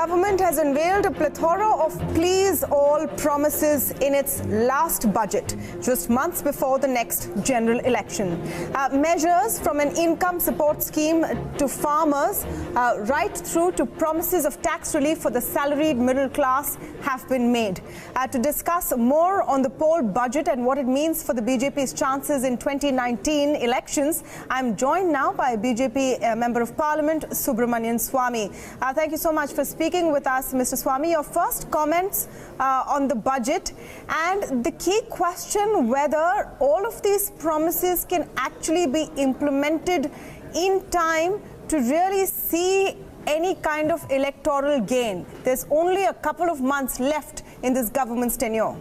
government has unveiled a plethora of please-all promises in its last budget, just months before the next general election. Measures from an income support scheme to farmers, right through to promises of tax relief for the salaried middle class have been made. To discuss more on the poll budget and what it means for the BJP's chances in 2019 elections, I'm joined now by BJP Member of Parliament, Subramanian Swamy. Thank you so much for speaking with us, Mr. Swamy. Your first comments on the budget and the key question whether all of these promises can actually be implemented in time to really see any kind of electoral gain. There's only a couple of months left in this government's tenure.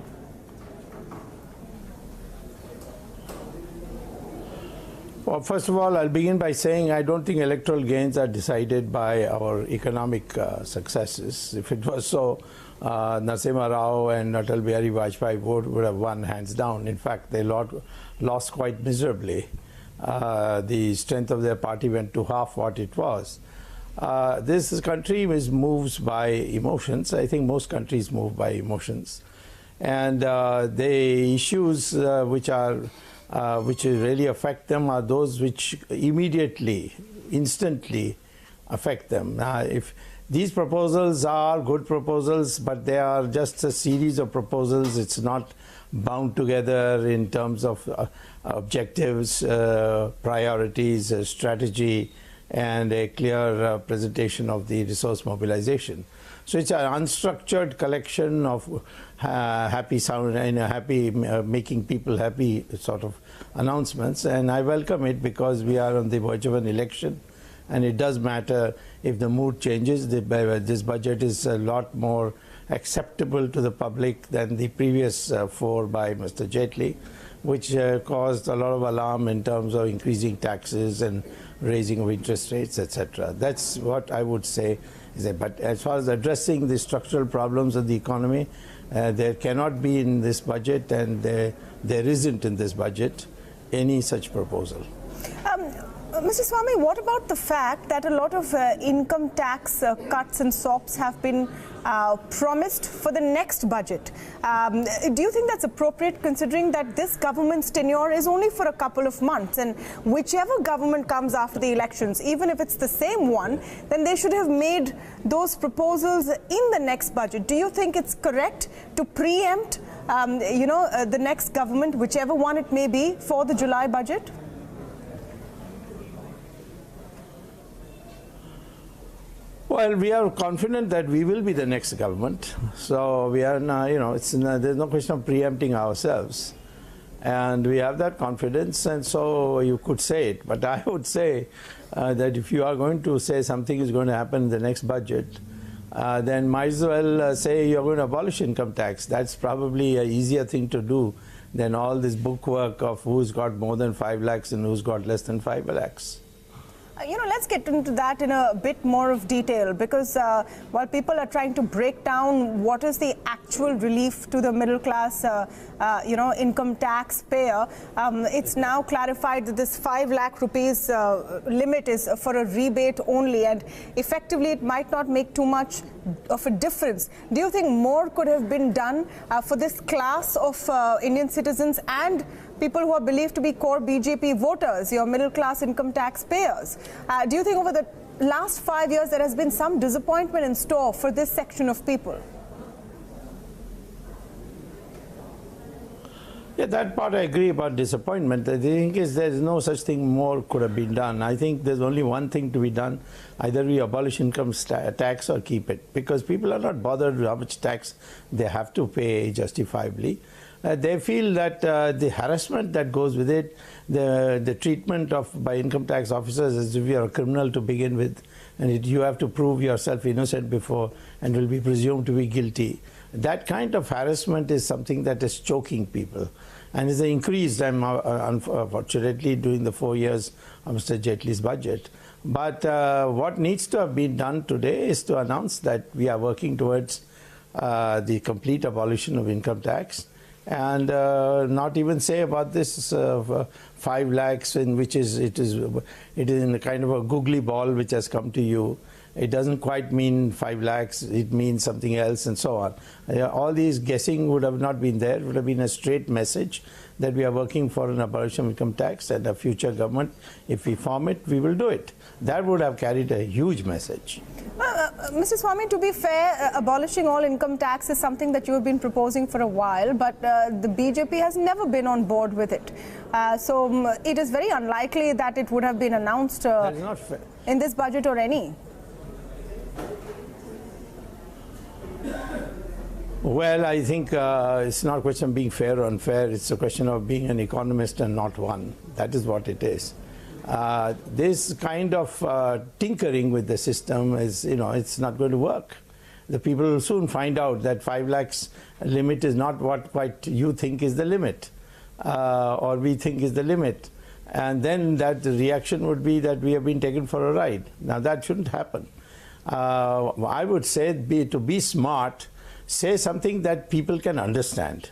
Well, first of all, I'll begin by saying I don't think electoral gains are decided by our economic successes. If it was so, Narasimha Rao and Atal Bihari Vajpayee would have won hands down. In fact, they lost quite miserably. The strength of their party went to half what it was. This country moves by emotions. I think most countries move by emotions. And the issues which really affect them are those which immediately, instantly affect them. If these proposals are good proposals, but they are just a series of proposals, it's not bound together in terms of objectives, priorities, strategy, and a clear presentation of the resource mobilization. So it's an unstructured collection of happy sound and making people happy sort of announcements, and I welcome it because we are on the verge of an election, and it does matter if the mood changes. This budget is a lot more acceptable to the public than the previous four by Mr. Jaitley, which caused a lot of alarm in terms of increasing taxes and raising of interest rates, etc. That's what I would say. But as far as addressing the structural problems of the economy, there cannot be in this budget, and there isn't in this budget any such proposal. Mr. Swamy, what about the fact that a lot of income tax cuts and SOPs have been promised for the next budget? Do you think that's appropriate, considering that this government's tenure is only for a couple of months, and whichever government comes after the elections, even if it's the same one, then they should have made those proposals in the next budget? Do you think it's correct to preempt, the next government, whichever one it may be, for the July budget? Well, we are confident that we will be the next government. So we are now, there's no question of preempting ourselves. And we have that confidence, and so you could say it. But I would say that if you are going to say something is going to happen in the next budget, then might as well say you're going to abolish income tax. That's probably an easier thing to do than all this bookwork of who's got more than 5 lakhs and who's got less than 5 lakhs. Let's get into that in a bit more of detail, because while people are trying to break down what is the actual relief to the middle class, income tax payer, it's now clarified that this 5 lakh rupees limit is for a rebate only, and effectively it might not make too much of a difference. Do you think more could have been done for this class of Indian citizens and people who are believed to be core BJP voters, your middle class income tax payers? Do you think over the last 5 years there has been some disappointment in store for this section of people? Yeah, that part I agree about disappointment. The thing is, there's no such thing more could have been done. I think there's only one thing to be done. Either we abolish income tax or keep it, because people are not bothered with how much tax they have to pay justifiably. They feel that the harassment that goes with it, the treatment by income tax officers as if you're a criminal to begin with, and you have to prove yourself innocent before and will be presumed to be guilty. That kind of harassment is something that is choking people, and is increased, unfortunately, during the 4 years of Mr. Jaitley's budget. But what needs to have been done today is to announce that we are working towards the complete abolition of income tax, and not even say about this 5 lakhs, in which it is in a kind of a googly ball which has come to you, it doesn't quite mean 5 lakhs, it means something else, and so on. All these guessing would have not been there. It would have been a straight message that we are working for an abolition of income tax, and a future government, if we form it, we will do it. That would have carried a huge message. Mr. Swamy, to be fair, abolishing all income tax is something that you have been proposing for a while, but the BJP has never been on board with it. So it is very unlikely that it would have been announced That is not fair. In this budget or any. Well, I think it's not a question of being fair or unfair. It's a question of being an economist and not one. That is what it is. This kind of tinkering with the system is, it's not going to work. The people will soon find out that 5 lakhs limit is not what quite you think is the limit, or we think is the limit. And then that reaction would be that we have been taken for a ride. Now, that shouldn't happen. I would say to be smart, say something that people can understand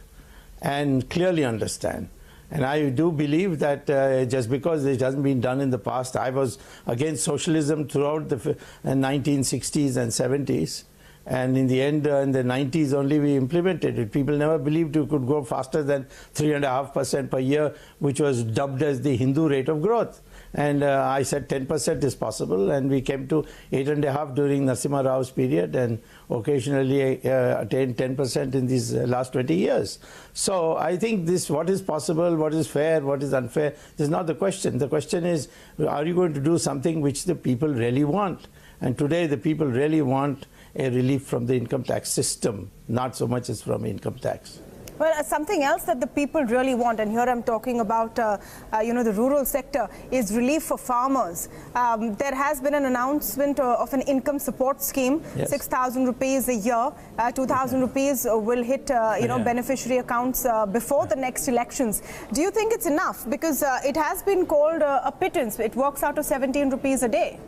and clearly understand. And I do believe that just because it hasn't been done in the past, I was against socialism throughout the 1960s and 70s. And in the end, in the 90s only, we implemented it. People never believed you could go faster than 3.5% per year, which was dubbed as the Hindu rate of growth. And I said 10% is possible, and we came to 8.5% during Narasimha Rao's period, and occasionally attained 10% in these last 20 years. So I think this, what is possible, what is fair, what is unfair, is not the question. The question is, are you going to do something which the people really want? And today the people really want a relief from the income tax system, not so much as from income tax. Well, something else that the people really want, and here I'm talking about, the rural sector, is relief for farmers. There has been an announcement of an income support scheme, yes. 6,000 rupees a year, 2,000 rupees will hit, beneficiary accounts before the next elections. Do you think it's enough? Because it has been called a pittance. It works out to 17 rupees a day.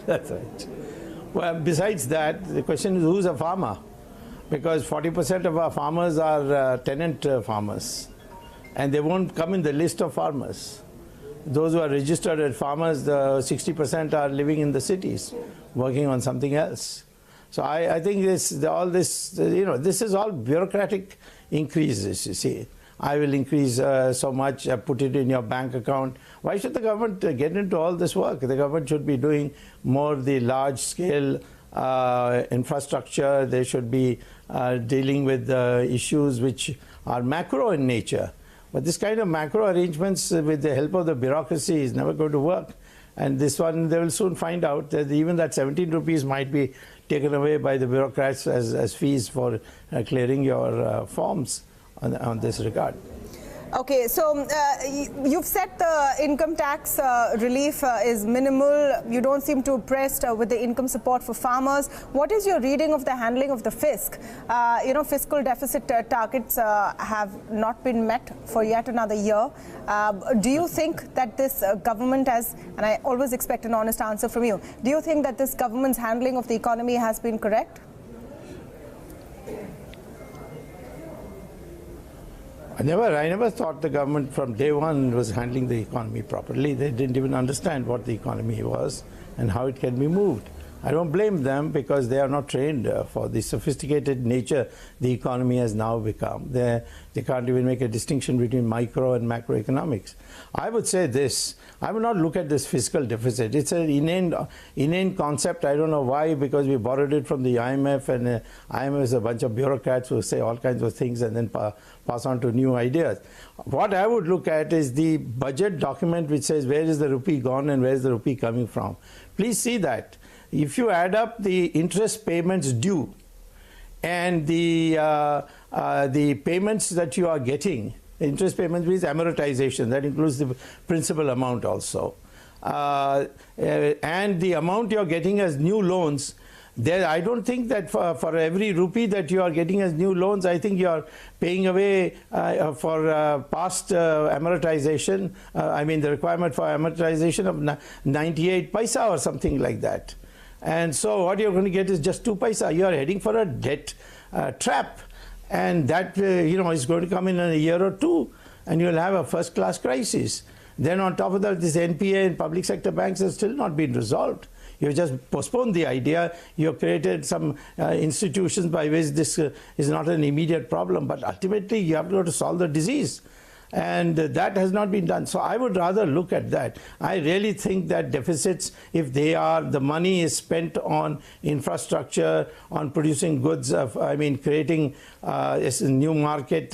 That's right. Well, besides that, the question is who's a farmer? Because 40% of our farmers are tenant farmers, and they won't come in the list of farmers. Those who are registered as farmers, 60% are living in the cities, working on something else. So I think this is all bureaucratic increases, you see. I will increase so much, put it in your bank account. Why should the government get into all this work? The government should be doing more the large-scale infrastructure. They should be dealing with issues which are macro in nature. But this kind of macro arrangements with the help of the bureaucracy is never going to work. And this one, they will soon find out that even that 17 rupees might be taken away by the bureaucrats as fees for clearing your forms on this regard. Okay, so you've said the income tax relief is minimal. You don't seem too impressed with the income support for farmers. What is your reading of the handling of the fisc? Fiscal deficit targets have not been met for yet another year. Do you think that this government has, and I always expect an honest answer from you, do you think that this government's handling of the economy has been correct? I never thought the government from day one was handling the economy properly. They didn't even understand what the economy was and how it can be moved. I don't blame them because they are not trained for the sophisticated nature the economy has now become. They can't even make a distinction between micro and macroeconomics. I would say this, I would not look at this fiscal deficit. It's an inane concept. I don't know why, because we borrowed it from the IMF, and IMF is a bunch of bureaucrats who say all kinds of things and then pass on to new ideas. What I would look at is the budget document which says where is the rupee gone and where is the rupee coming from. Please see that. If you add up the interest payments due and the payments that you are getting, interest payments means amortization, that includes the principal amount also, and the amount you are getting as new loans, there, I don't think that for every rupee that you are getting as new loans, I think you are paying away for past amortization, the requirement for amortization of 98 paisa or something like that. And so what you're going to get is just 2 paisa. You are heading for a debt trap. And that is going to come in a year or two, and you'll have a first-class crisis. Then on top of that, this NPA in public sector banks has still not been resolved. You just postponed the idea. You have created some institutions by which this is not an immediate problem, but ultimately you have to solve the disease. And that has not been done. So I would rather look at that. I really think that deficits, if they are, the money is spent on infrastructure, on producing goods, creating a new market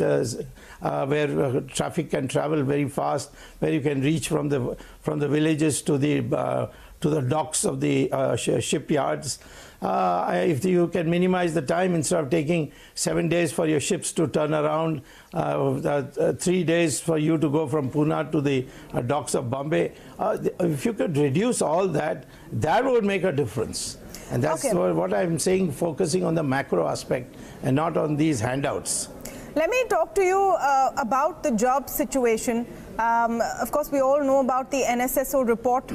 where traffic can travel very fast, where you can reach from the villages to the docks of the shipyards. If you can minimize the time, instead of taking 7 days for your ships to turn around, 3 days for you to go from Pune to the docks of Bombay, if you could reduce all that, that would make a difference. And that's what I'm saying, focusing on the macro aspect and not on these handouts. Let me talk to you about the job situation. Of course, we all know about the NSSO report,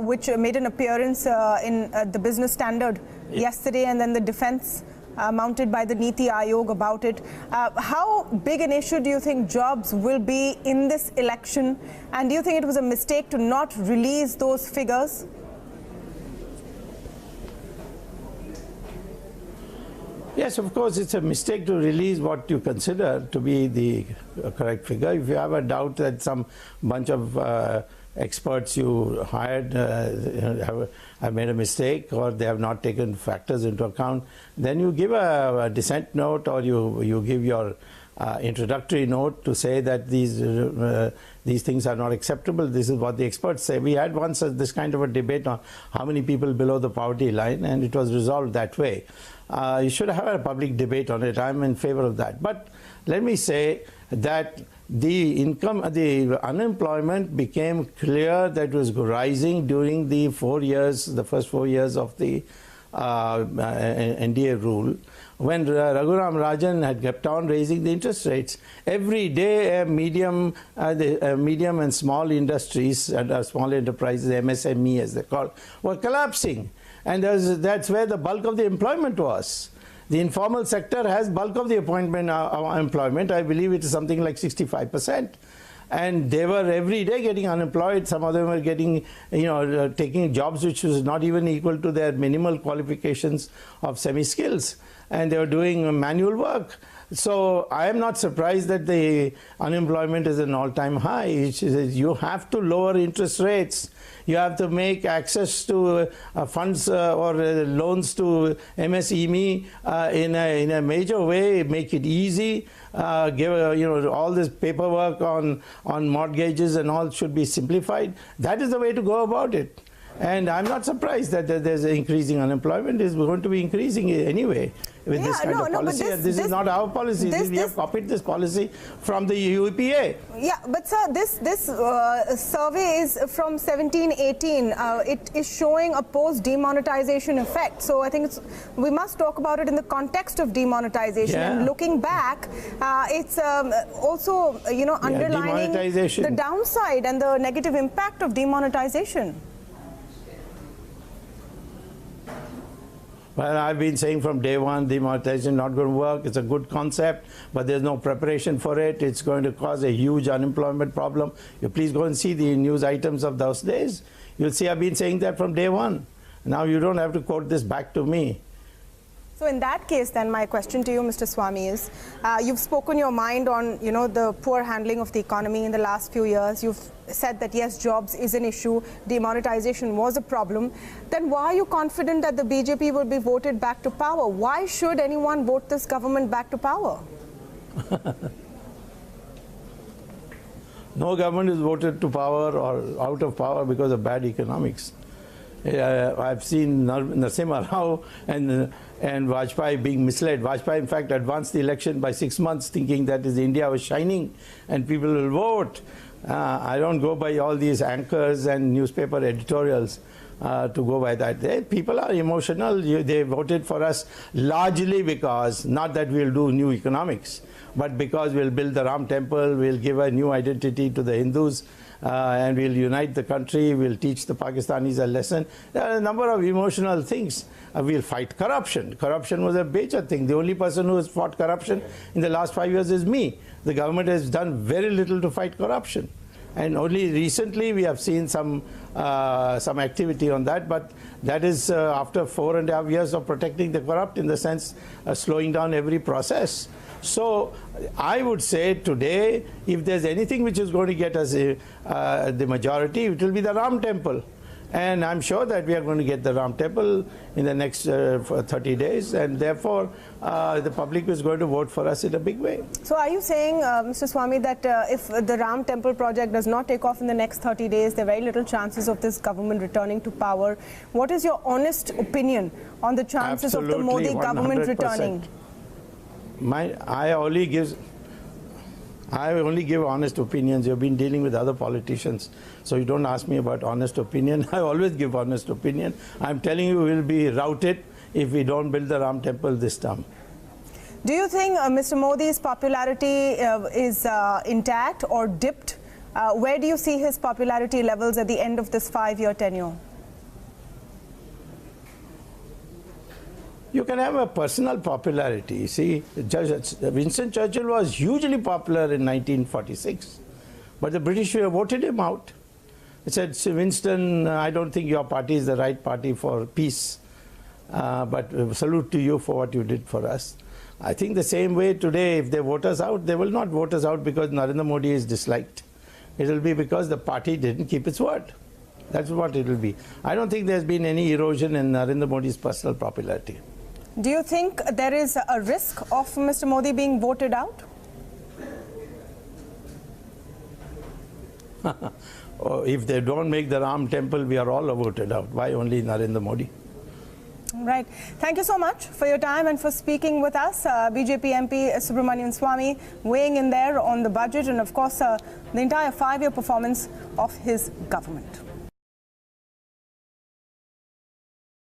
which made an appearance in the Business Standard yesterday, and then the defense mounted by the Niti Aayog about it. How big an issue do you think jobs will be in this election? And do you think it was a mistake to not release those figures? Yes, of course, it's a mistake to release what you consider to be the correct figure. If you have a doubt that some bunch of experts you hired have made a mistake, or they have not taken factors into account, then you give a dissent note, or you give your introductory note to say that these things are not acceptable. This is what the experts say. We had once this kind of a debate on how many people below the poverty line, and it was resolved that way. You should have a public debate on it. I'm in favor of that. But let me say that the unemployment became clear that it was rising during the first 4 years of the NDA rule, when Raghuram Rajan had kept on raising the interest rates. Every day, medium and small industries and small enterprises, MSME as they call, were collapsing. And that's where the bulk of the employment was. The informal sector has bulk of the employment. I believe it is something like 65%. And they were every day getting unemployed. Some of them were getting, taking jobs which was not even equal to their minimal qualifications of semi-skills. And they were doing manual work. So I am not surprised that the unemployment is an all-time high. You have to lower interest rates. You have to make access to funds or loans to MSME in a major way. Make it easy. Give all this paperwork on mortgages and all should be simplified. That is the way to go about it. And I'm not surprised that there's increasing unemployment. It's going to be increasing anyway with this kind of policy. This is not our policy. We have copied this policy from the UPA. Yeah, but sir, this survey is from 17-18. It is showing a post-demonetization effect. So I think we must talk about it in the context of demonetization. Yeah. And looking back, it's also underlining the downside and the negative impact of demonetization. Well, I've been saying from day one, demonetization not going to work. It's a good concept, but there's no preparation for it. It's going to cause a huge unemployment problem. You please go and see the news items of those days. You'll see I've been saying that from day one. Now you don't have to quote this back to me. So in that case, then, my question to you, Mr. Swamy, is you've spoken your mind on, the poor handling of the economy in the last few years. You've said that, yes, jobs is an issue. Demonetization was a problem. Then why are you confident that the BJP will be voted back to power? Why should anyone vote this government back to power? No government is voted to power or out of power because of bad economics. I've seen Narasimha Rao and Vajpayee being misled. Vajpayee, in fact, advanced the election by 6 months, thinking that India was shining and people will vote. I don't go by all these anchors and newspaper editorials to go by that. People are emotional. They voted for us largely because, not that we'll do new economics, but because we'll build the Ram temple, we'll give a new identity to the Hindus, and we'll unite the country, we'll teach the Pakistanis a lesson. There are a number of emotional things. We'll fight corruption. Corruption was a major thing. The only person who has fought corruption in the last 5 years is me. The government has done very little to fight corruption. And only recently we have seen some activity on that, but that is after 4.5 years of protecting the corrupt, in the sense slowing down every process. So I would say today, if there's anything which is going to get us the majority, it will be the Ram Temple. And I'm sure that we are going to get the Ram Temple in the next 30 days, and therefore the public is going to vote for us in a big way. So are you saying, Mr. Swamy, that if the Ram Temple project does not take off in the next 30 days, there are very little chances of this government returning to power? What is your honest opinion on the chances of the Modi government returning? I only give honest opinions. You've been dealing with other politicians, so you don't ask me about honest opinion. I always give honest opinion. I'm telling you, we'll be routed if we don't build the Ram Temple this time. Do you think Mr. Modi's popularity is intact or dipped? Where do you see his popularity levels at the end of this 5-year tenure? You can have a personal popularity. See, Winston Churchill was hugely popular in 1946, but the British voted him out. They said, Winston, I don't think your party is the right party for peace, but salute to you for what you did for us. I think the same way today, if they vote us out, they will not vote us out because Narendra Modi is disliked. It will be because the party didn't keep its word. That's what it will be. I don't think there's been any erosion in Narendra Modi's personal popularity. Do you think there is a risk of Mr. Modi being voted out? If they don't make the Ram Temple, we are all voted out. Why only Narendra Modi? Right. Thank you so much for your time and for speaking with us. BJP MP Subramanian Swamy weighing in there on the budget and, of course, the entire 5-year performance of his government.